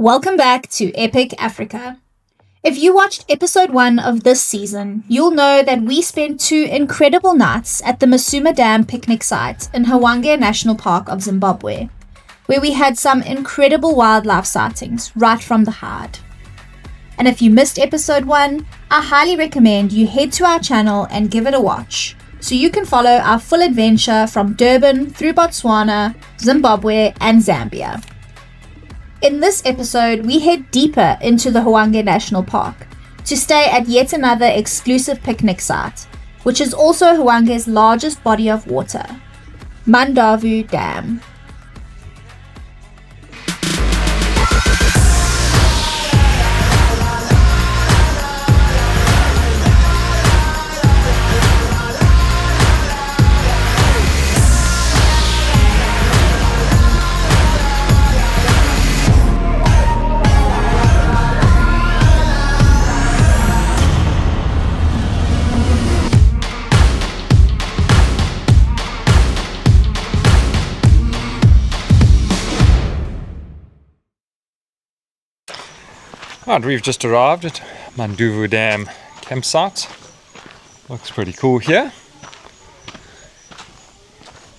Welcome back to Epic Africa. If you watched episode 1 of this season, you'll know that we spent 2 incredible nights at the Masuma Dam picnic site in Hwange National Park of Zimbabwe, where we had some incredible wildlife sightings right from the hide. And if you missed episode 1, I highly recommend you head to our channel and give it a watch, so you can follow our full adventure from Durban through Botswana, Zimbabwe and Zambia. In this episode, we head deeper into the Hwange National Park to stay at yet another exclusive picnic site, which is also Hwange's largest body of water, Mandavu Dam. Right, we've just arrived at Mandavu Dam campsite. Looks pretty cool here.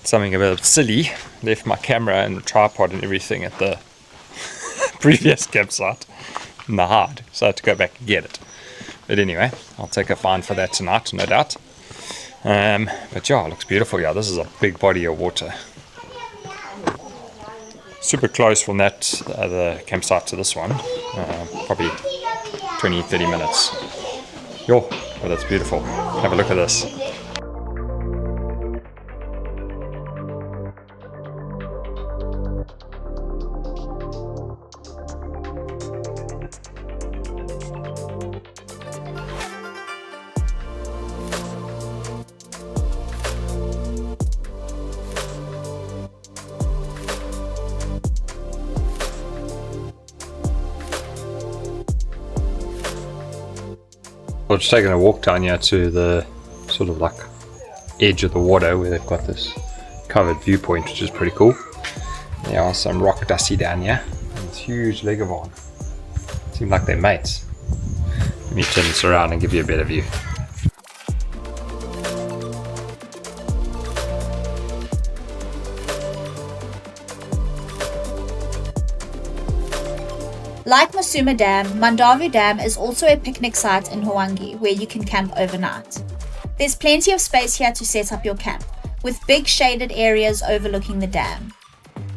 Something a bit silly. Left my camera and the tripod and everything at the previous campsite in the hide, so I had to go back and get it. But anyway, I'll take a fine for that tonight, no doubt. But yeah, it looks beautiful. Yeah, this is a big body of water. Super close from that the campsite to this one, probably 20-30 minutes. Yo, but that's beautiful. Have a look at this. We're just taking a walk down here to the sort of like edge of the water where they've got this covered viewpoint, which is pretty cool. There are some rock dusty down here and this huge leguan. Seem like they're mates. Let me turn this around and give you a better view. Like Masuma Dam, Mandavu Dam is also a picnic site in Hwange where you can camp overnight. There's plenty of space here to set up your camp, with big shaded areas overlooking the dam.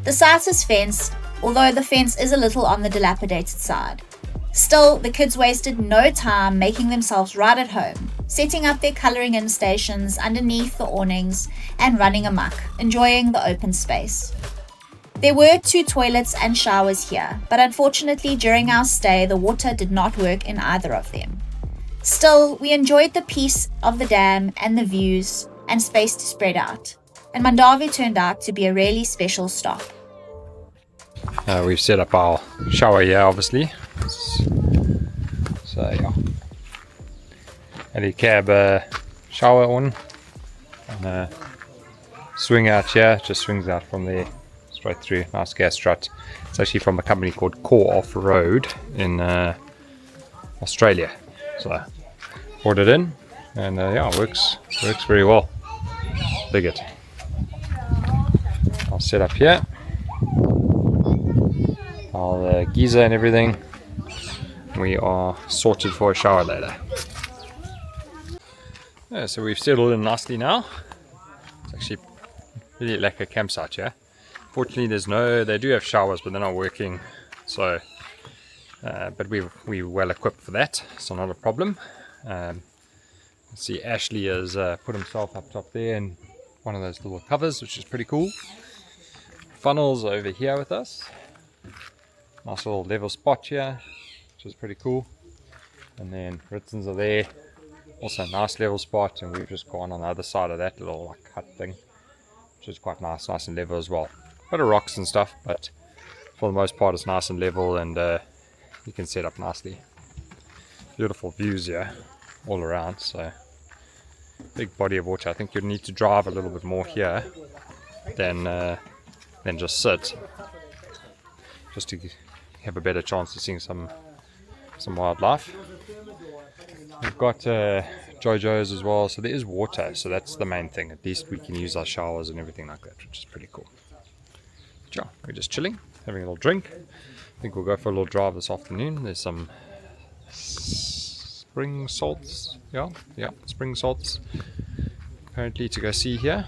The site is fenced, although the fence is a little on the dilapidated side. Still, the kids wasted no time making themselves right at home, setting up their colouring in stations underneath the awnings and running amok, enjoying the open space. There were 2 toilets and showers here, but unfortunately during our stay the water did not work in either of them. Still, we enjoyed the peace of the dam and the views and space to spread out, and Mandavu turned out to be a really special stop. We've set up our shower here obviously, so yeah, helicab shower on, and swing out here, just swings out from there straight through. Nice gas strut. It's actually from a company called Core Off Road in Australia. So brought it in, and yeah, it works very well. Dig it. I'll set up here. I'll geyser and everything. We are sorted for a shower later. Yeah, so we've settled in nicely now. It's actually really like a campsite here. Fortunately, they do have showers, but they're not working. So, but we're well equipped for that, so not a problem. See, Ashley has put himself up top there in one of those little covers, which is pretty cool. Funnels over here with us. Nice little level spot here, which is pretty cool. And then Ritsons are there, also a nice level spot, and we've just gone on the other side of that little like hut thing, which is quite nice and level as well. Bit of rocks and stuff, but for the most part it's nice and level, and you can set up nicely. Beautiful views here all around, so big body of water. I think you'd need to drive a little bit more here than just sit, just to have a better chance of seeing some wildlife. We've got JoJo's as well, so there is water, so that's the main thing. At least we can use our showers and everything like that, which is pretty cool. But yeah, we're just chilling, having a little drink. I think we'll go for a little drive this afternoon. There's some spring salts, yeah, spring salts apparently to go see here.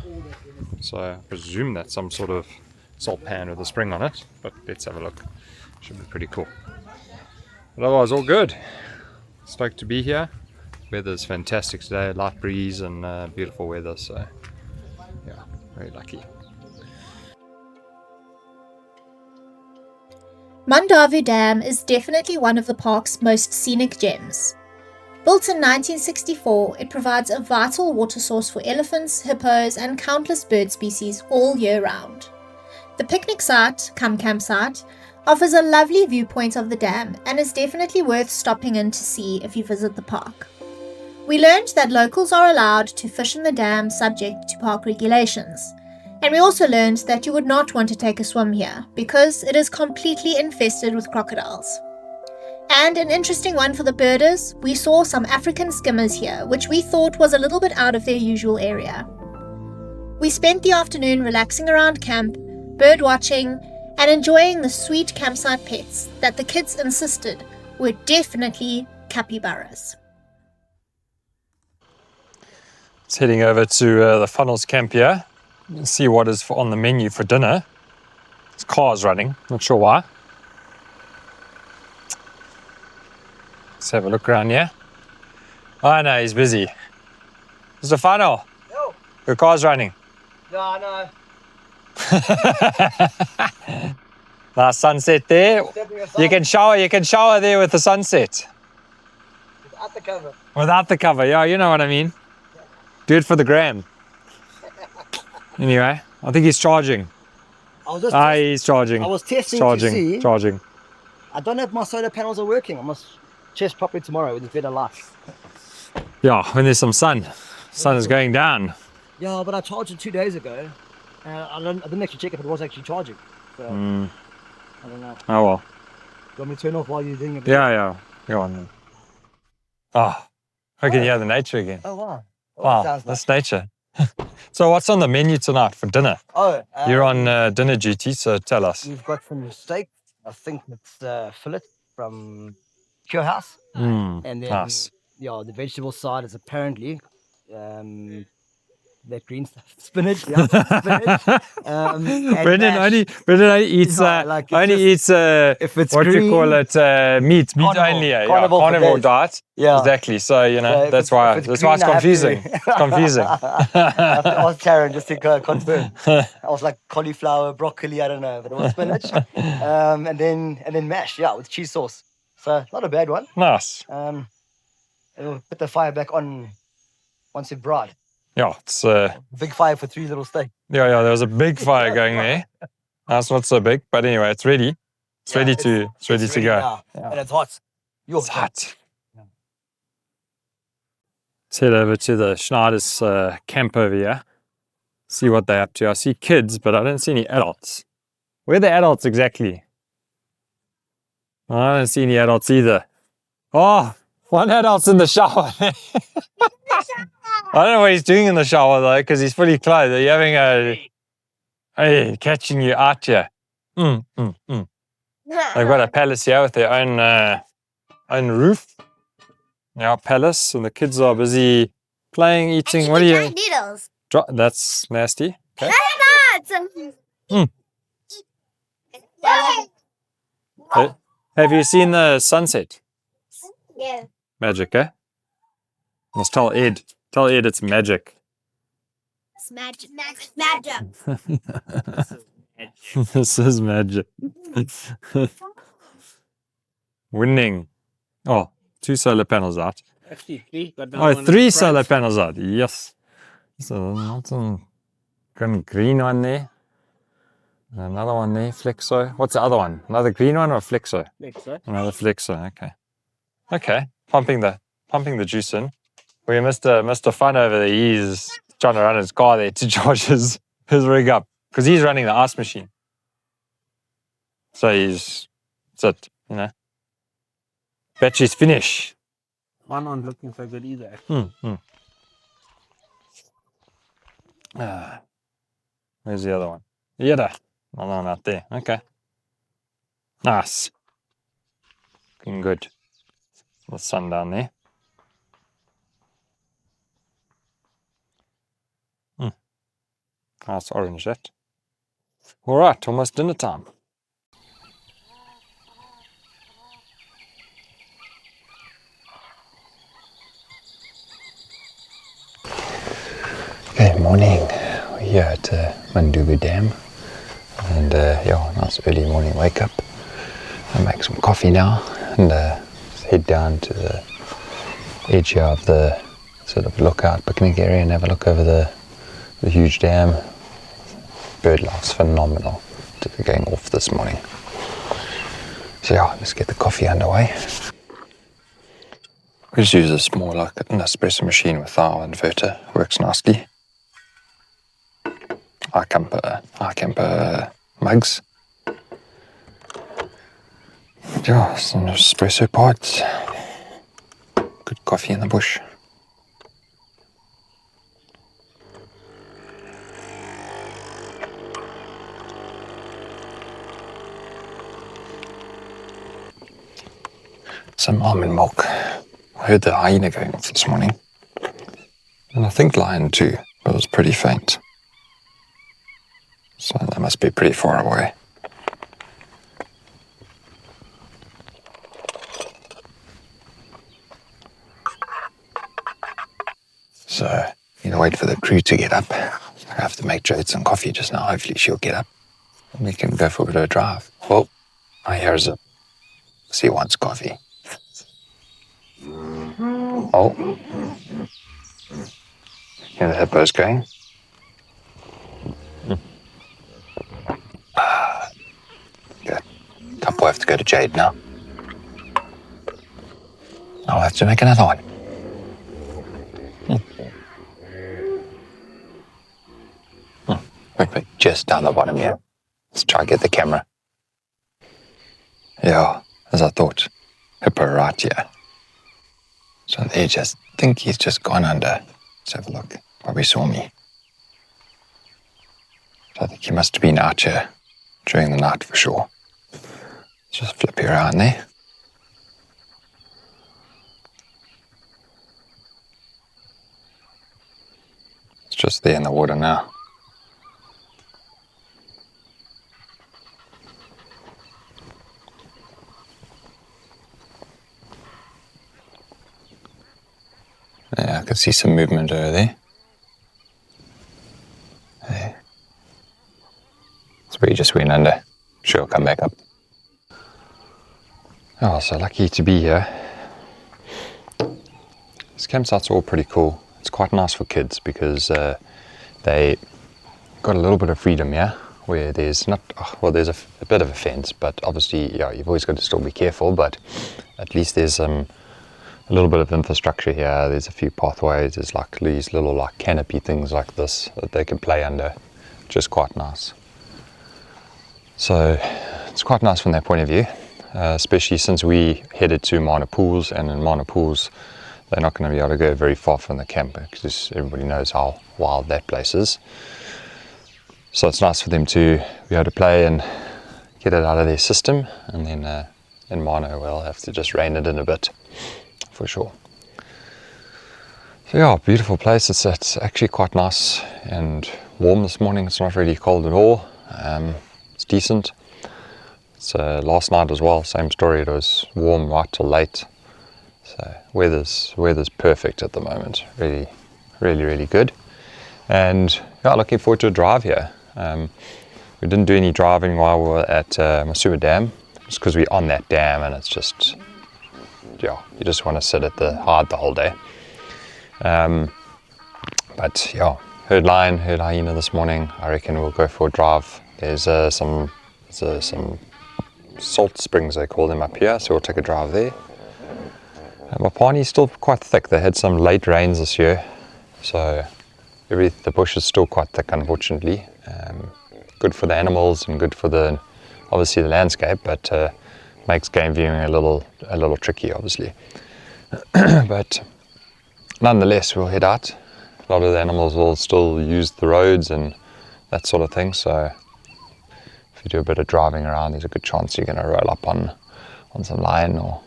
So I presume that's some sort of salt pan with a spring on it, but let's have a look. Should be pretty cool. But otherwise, all good. Stoked to be here. Weather's fantastic today, light breeze and beautiful weather, so yeah, very lucky. Mandavu Dam is definitely one of the park's most scenic gems. Built in 1964, it provides a vital water source for elephants, hippos, and countless bird species all year round. The picnic site, cum campsite, offers a lovely viewpoint of the dam and is definitely worth stopping in to see if you visit the park. We learned that locals are allowed to fish in the dam subject to park regulations. And we also learned that you would not want to take a swim here because it is completely infested with crocodiles. And an interesting one for the birders, we saw some African skimmers here, which we thought was a little bit out of their usual area. We spent the afternoon relaxing around camp, bird watching, and enjoying the sweet campsite pets that the kids insisted were definitely capybaras. It's heading over to the Funnels camp here. See what is on the menu for dinner. This car's running, not sure why. Let's have a look around here. Oh no, he's busy. Mr. Funnel, your car's running. No, no. Nice sunset there. You can shower there with the sunset. Without the cover. Without the cover, yeah, you know what I mean. Do it for the gram. Anyway, I think he's charging. He's charging. I was testing to see. Charging. I don't know if my solar panels are working. I must test properly tomorrow with better light. Yeah, when there's some sun. Sun is going down. Yeah, but I charged it 2 days ago. And I didn't actually check if it was actually charging. So, I don't know. Oh well. You want me to turn off while you're doing it? Yeah. Go on then. Oh, I can hear the nature again. Oh, wow. Wow, that's nature. So what's on the menu tonight for dinner? You're on dinner duty, so tell us. We've got some steak. I think it's fillet from Cure House. And And then, nice. yeah, the vegetable side is apparently that green stuff, spinach. Yeah, spinach. Brendan only eats if it's what green, you call it meat carnivore, only. carnivore diet. Yeah, Exactly. So So that's why if it's green, I have confusing. to- It's confusing. I have to ask Karen just to confirm. I was like cauliflower, broccoli, I don't know, but it was spinach. And then mash, yeah, with cheese sauce. So not a bad one. Nice. It'll put the fire back on once it's broad. Yeah, it's Big fire for 3 little steaks. yeah. There was a big fire going there. That's not so big, but anyway, it's ready. It's ready to go. now. And it's hot. It's hot. Let's head over to the Schneider's camp over here. See what they're up to. I see kids, but I don't see any adults. Where are the adults exactly? I don't see any adults either. Oh, one adult's in the shower. I don't know what he's doing in the shower though, because he's fully clothed. Are you having hey, catching you out here? They've got a palace here with their own roof. Our palace, and the kids are busy playing, eating. What are you? Noodles. That's nasty. Okay. Have you seen the sunset? Yeah. Magic, eh? Let's tell Ed. Tell Ed it's magic. It's magic. Magic. This is magic. Winning. Oh, 2 solar panels out. Actually 3. Got Oh, 3 solar panels out. Yes. So not some green one there. Another one there, Flexo. What's the other one? Another green one or Flexo? Another Flexo. Okay. Pumping the juice in. We Mr. Fun over there. He's trying to run his car there to charge his rig up because he's running the ice machine. So it's it, you know. Battery's finished. One aren't looking so good either. Where's the other one? Yeah, another one out there. Okay. Nice. Looking good. The sun down there. Nice orange that. All right, almost dinner time. Good morning. We're here at Mandavu Dam, and yeah, nice early morning wake up. I'll make some coffee now and head down to the edge here of the sort of lookout picnic area and have a look over the huge dam. Bird life's phenomenal to be going off this morning. So yeah, let's get the coffee underway. We just use this more like an espresso machine with our inverter. Works nicely. Camper mugs. Yeah, some espresso pods. Good coffee in the bush. Some almond milk. I heard the hyena going off this morning. And I think lion too, but it was pretty faint. So that must be pretty far away. So, need to wait for the crew to get up. I have to make Jade some coffee just now. Hopefully she'll get up and we can go for a bit of a drive. Oh, I hear Zip. He wants coffee. Oh. Here the hippo's going. Good. Couple have to go to Jade now. I'll have to make another one. Quickly, just down the bottom here. Let's try to get the camera. Yeah, as I thought. Hippo right here. So they just think he's just gone under. Let's have a look. Probably saw me. So I think he must have been out here during the night for sure. Let's just flip you around there. It's just there in the water now. Yeah, I can see some movement over there. There. That's where you just went under. Sure, I'll come back up. Oh, so lucky to be here. This campsite's all pretty cool. It's quite nice for kids because they got a little bit of freedom here, where there's not, there's a bit of a fence, but obviously, yeah, you've always got to still be careful, but at least there's a little bit of infrastructure here. There's a few pathways. There's like these little like canopy things like this that they can play under, which is quite nice. So it's quite nice from that point of view, especially since we headed to Mana Pools, and in Mana Pools they're not going to be able to go very far from the camp because everybody knows how wild that place is. So it's nice for them to be able to play and get it out of their system, and then in Mana we'll have to just rein it in a bit. For sure. So yeah, beautiful place. It's actually quite nice and warm this morning. It's not really cold at all. It's decent. It's last night as well, same story. It was warm right till late. So weather's perfect at the moment. Really, really, really good. And yeah, looking forward to a drive here. We didn't do any driving while we were at Masuma Dam, just because we're on that dam and it's just, yeah, you just want to sit at the hard the whole day. But yeah, heard lion, heard hyena this morning. I reckon we'll go for a drive. There's some salt springs, they call them, up here, so we'll take a drive there. Mapani's still quite thick. They had some late rains this year, so the bush is still quite thick, unfortunately. Good for the animals and good for obviously the landscape, but makes game viewing a little tricky, obviously. But nonetheless, we'll head out. A lot of the animals will still use the roads and that sort of thing, so if you do a bit of driving around, there's a good chance you're going to roll up on some lion, or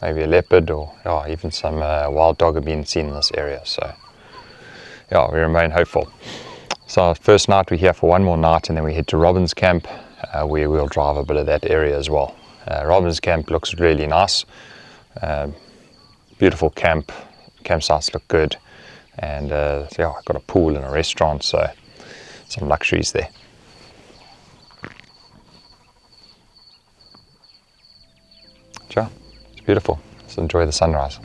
maybe a leopard, or even some wild dog have been seen in this area. So yeah, we remain hopeful. So first night we're here for one more night, and then we head to Robin's camp, where we'll drive a bit of that area as well. Robin's camp looks really nice. Beautiful campsites look good, and yeah, I've got a pool and a restaurant, so some luxuries there. Sure, it's beautiful. Let's enjoy the sunrise.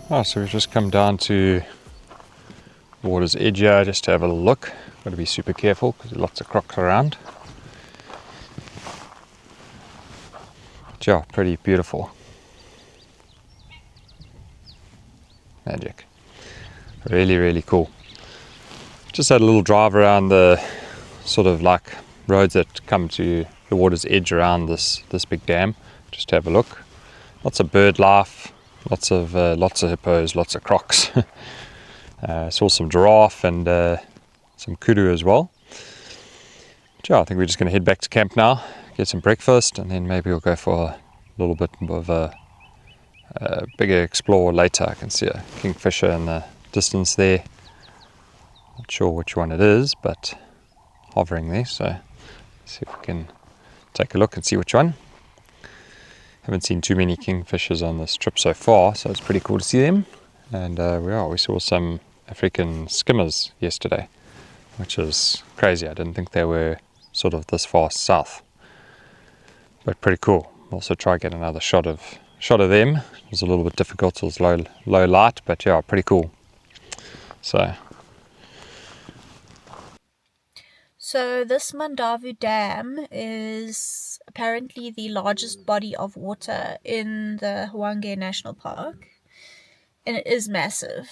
Oh, so we've just come down to the water's edge here just to have a look. Got to be super careful because there's lots of crocs around. But yeah, pretty beautiful. Magic. Really, really cool. Just had a little drive around the sort of like roads that come to the water's edge around this big dam, just to have a look. Lots of bird life. Lots of hippos, lots of crocs. Saw some giraffe and some kudu as well. But yeah, I think we're just going to head back to camp now, get some breakfast, and then maybe we'll go for a little bit of a bigger explore later. I can see a kingfisher in the distance there. Not sure which one it is, but hovering there. So see if we can take a look and see which one. Haven't seen too many kingfishers on this trip so far, so it's pretty cool to see them. And we saw some African skimmers yesterday, which is crazy. I didn't think they were sort of this far south, but pretty cool. Also try get another shot of them. It was a little bit difficult, it was low light, but yeah, pretty cool. So this Mandavu Dam is apparently the largest body of water in the Hwange National Park, and it is massive.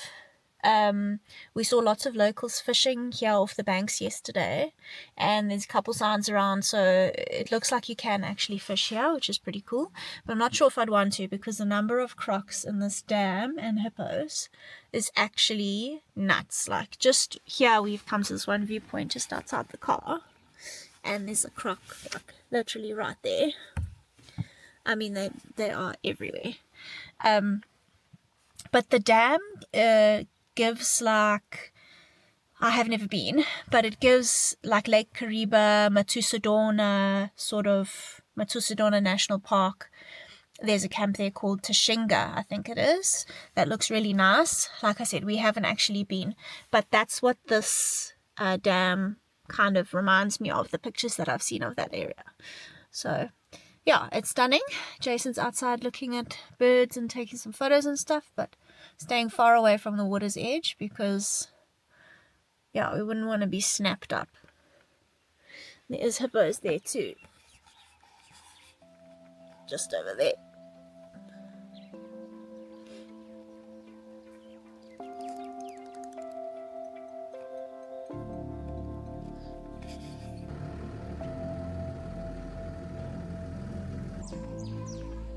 We saw lots of locals fishing here off the banks yesterday, and there's a couple signs around, so it looks like you can actually fish here, which is pretty cool. But I'm not sure if I'd want to, because the number of crocs in this dam and hippos is actually nuts. Like, just here we've come to this one viewpoint just outside the car, and there's a croc like literally right there. I mean, they are everywhere. But the dam gives, like, I have never been, but it gives like Lake Kariba, Matusadona National Park. There's a camp there called Tashinga, I think it is. That looks really nice. Like I said, we haven't actually been, but that's what this dam kind of reminds me of, the pictures that I've seen of that area. So yeah, it's stunning. Jason's outside looking at birds and taking some photos and stuff, but staying far away from the water's edge because, yeah, we wouldn't want to be snapped up. There is hippos there too. Just over there.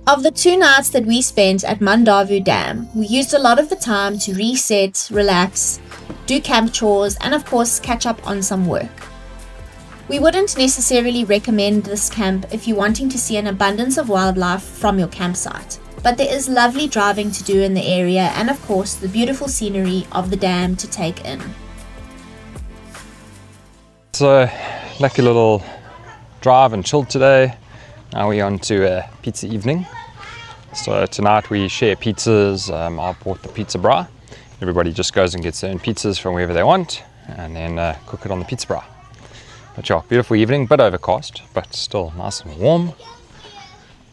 Of the 2 nights that we spent at Mandavu Dam, we used a lot of the time to reset, relax, do camp chores, and of course catch up on some work. We wouldn't necessarily recommend this camp if you're wanting to see an abundance of wildlife from your campsite, but there is lovely driving to do in the area and of course the beautiful scenery of the dam to take in. So, lucky little drive and chill today. Now we're on to a pizza evening. So tonight we share pizzas. I bought the pizza bra. Everybody just goes and gets their own pizzas from wherever they want and then cook it on the pizza bra. But yeah, beautiful evening, bit overcast, but still nice and warm.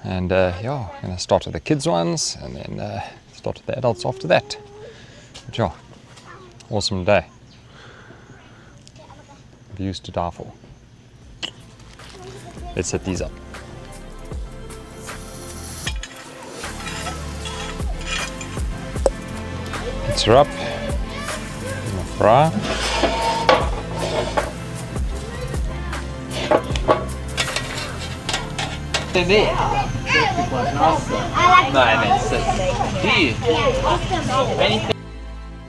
And yeah, gonna start with the kids ones and then start with the adults after that. But yeah, awesome day. Views to die for. Let's set these up. Pizza up. Fry.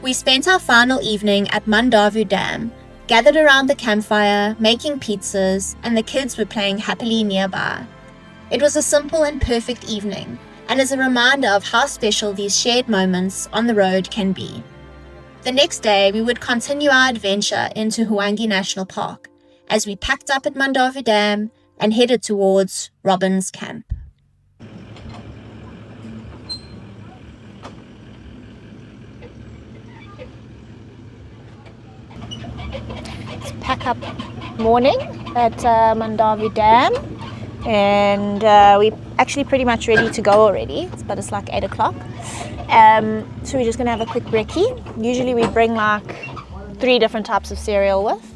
We spent our final evening at Mandavu Dam, gathered around the campfire, making pizzas, and the kids were playing happily nearby. It was a simple and perfect evening, and is a reminder of how special these shared moments on the road can be. The next day, we would continue our adventure into Hwange National Park, as we packed up at Mandavu Dam and headed towards Robin's camp. It's pack up morning at Mandavu Dam, and we're actually pretty much ready to go already, but it's like 8 o'clock. So we're just gonna have a quick brekkie. Usually we bring like 3 different types of cereal with.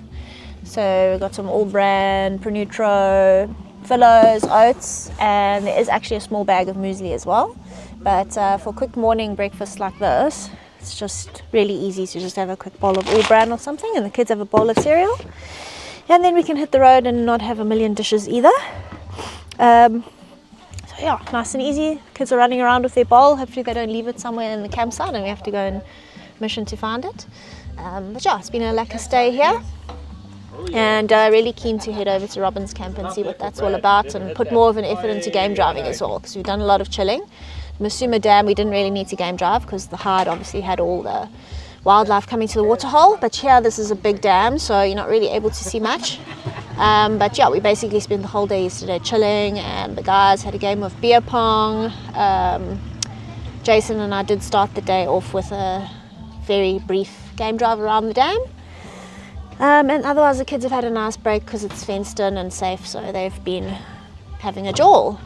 So we've got some All Bran, Pronutro, Philos, oats, and there is actually a small bag of muesli as well. But for quick morning breakfast like this, it's just really easy to just have a quick bowl of All Bran or something, and the kids have a bowl of cereal. And then we can hit the road and not have a million dishes either. So yeah, nice and easy. Kids are running around with their bowl. Hopefully they don't leave it somewhere in the campsite and we have to go and mission to find it. But yeah, it's been a lekker stay here. And really keen to head over to Robin's camp and see what that's all about and put more of an effort into game driving as well, because we've done a lot of chilling. Masuma Dam we didn't really need to game drive because the hide obviously had all the wildlife coming to the waterhole, but here this is a big dam, so you're not really able to see much. But yeah, we basically spent the whole day yesterday chilling, and the guys had a game of beer pong. Jason and I did start the day off with a very brief game drive around the dam. And otherwise the kids have had a nice break because it's fenced in and safe, so they've been having a jaw.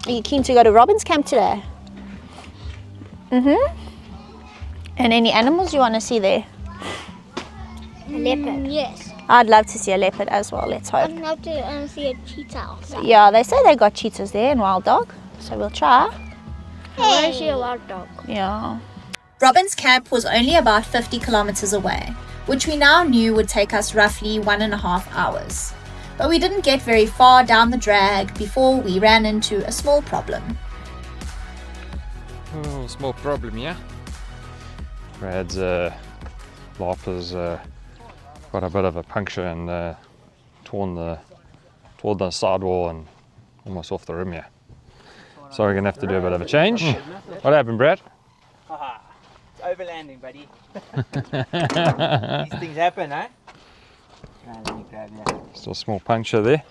Are you keen to go to Robin's camp today? And any animals you want to see there? A leopard. Yes. I'd love to see a leopard as well, let's hope. I'd love to see a cheetah also. Yeah, they say they got cheetahs there and wild dog, so we'll try. I want to see a wild dog. Yeah. Robin's camp was only about 50 kilometers away, which we now knew would take us roughly 1.5 hours. But we didn't get very far down the drag before we ran into a small problem. Oh, small problem, yeah. Brad's Larper's got a bit of a puncture and torn the sidewall and almost off the rim here. So we're gonna have to do a bit of a change. What happened, Brad? Haha, it's overlanding, buddy. These things happen, eh? Let me grab that. Still a small puncture there.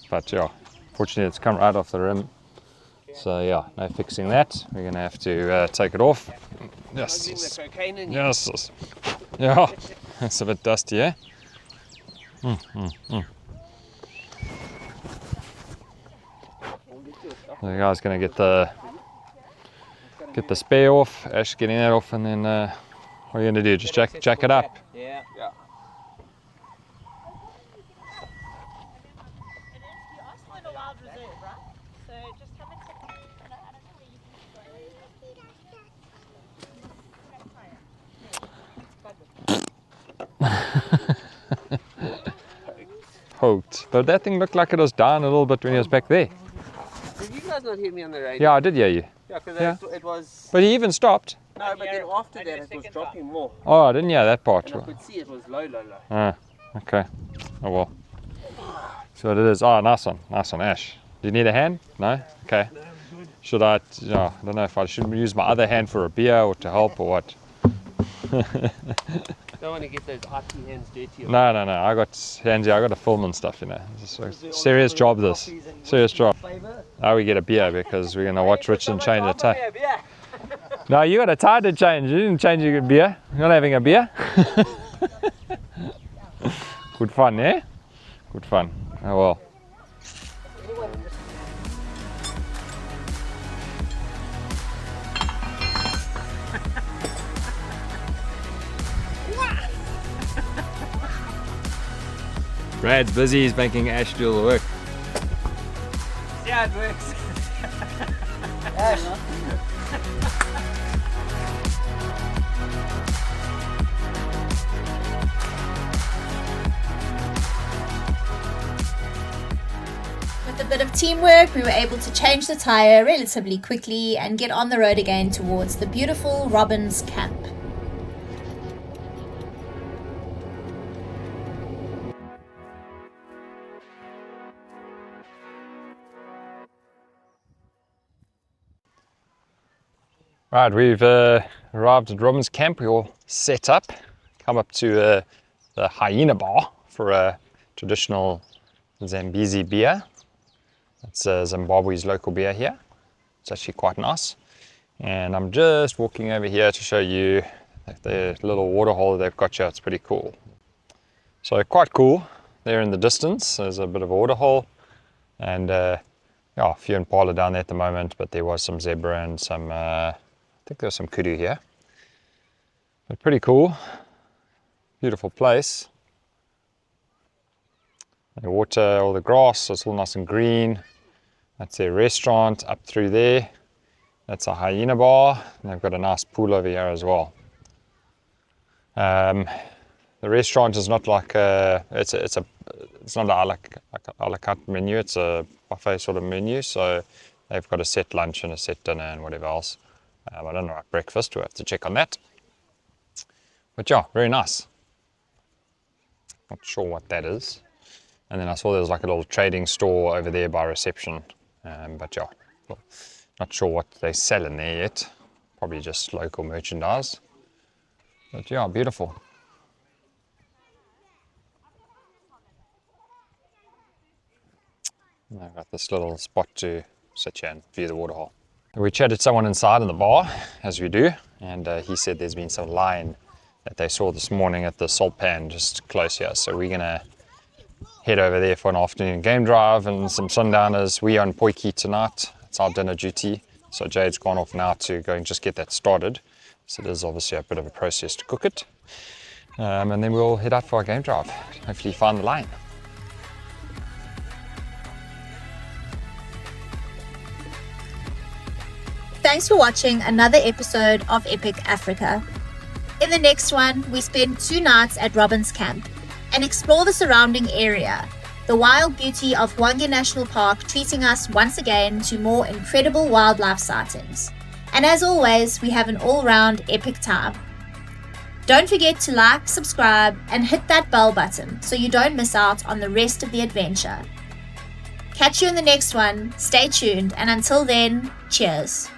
But yeah, fortunately it's come right off the rim. So yeah, no fixing that. We're gonna have to take it off. Yes. The cocaine in you. Yes. Yeah, it's a bit dusty, eh? The guy's gonna get the spare off. Ash getting that off, and then what are you gonna do? Just jack it up. Yeah. Poked. But that thing looked like it was down a little bit when he was back there. Did you guys not hear me on the radio? Yeah, I did hear you. Yeah, because it was... But he even stopped. No, but then after that it was dropping more. Oh, I didn't hear that part. And I could see it was low. Ah, okay. Oh well. So what it is. Oh, nice one, Ash. Do you need a hand? No? Okay. Should I, I don't know if I should use my other hand for a beer or to help or what. Don't want to get those arty hands dirty. No, I got hands here, I got to film and stuff, It's a serious job this. Serious job. Now we get a beer because we're going to watch Richard change the tie. No, you got a tie to change. You didn't change your beer. You're not having a beer? Good fun, eh? Good fun. Oh well. Brad's busy, he's making Ash do all the work. See how it works. With a bit of teamwork, we were able to change the tyre relatively quickly and get on the road again towards the beautiful Robin's camp. Right, we've arrived at Robin's camp. We're all set up. Come up to the hyena bar for a traditional Zambezi beer. It's Zimbabwe's local beer here. It's actually quite nice. And I'm just walking over here to show you the little water hole they've got here. It's pretty cool. So quite cool. There in the distance, there's a bit of a water hole. And a few impala down there at the moment, but there was some zebra and some I think there's some kudu here, but pretty cool, beautiful place. The water, all the grass, so it's all nice and green. That's their restaurant up through there. That's a hyena bar, and they've got a nice pool over here as well. The restaurant is not like it's not a la carte menu. It's a buffet sort of menu, so they've got a set lunch and a set dinner and whatever else. I don't know about breakfast, we'll have to check on that. But yeah, very nice. Not sure what that is. And then I saw there was like a little trading store over there by reception. But yeah, well, not sure what they sell in there yet. Probably just local merchandise. But yeah, beautiful. And I've got this little spot to sit here and view the waterhole. We chatted to someone inside in the bar, as we do, and he said there's been some line that they saw this morning at the salt pan just close here. So we're gonna head over there for an afternoon game drive and some sundowners. We are on Poiki tonight. It's our dinner duty. So Jade's gone off now to go and just get that started. So there's obviously a bit of a process to cook it. And then we'll head out for our game drive. Hopefully find the line. Thanks for watching another episode of Epic Africa. In the next one, we spend 2 nights at Robin's camp and explore the surrounding area, the wild beauty of Hwange National Park treating us once again to more incredible wildlife sightings. And as always, we have an all-round epic time. Don't forget to like, subscribe, and hit that bell button so you don't miss out on the rest of the adventure. Catch you in the next one, stay tuned, and until then, cheers.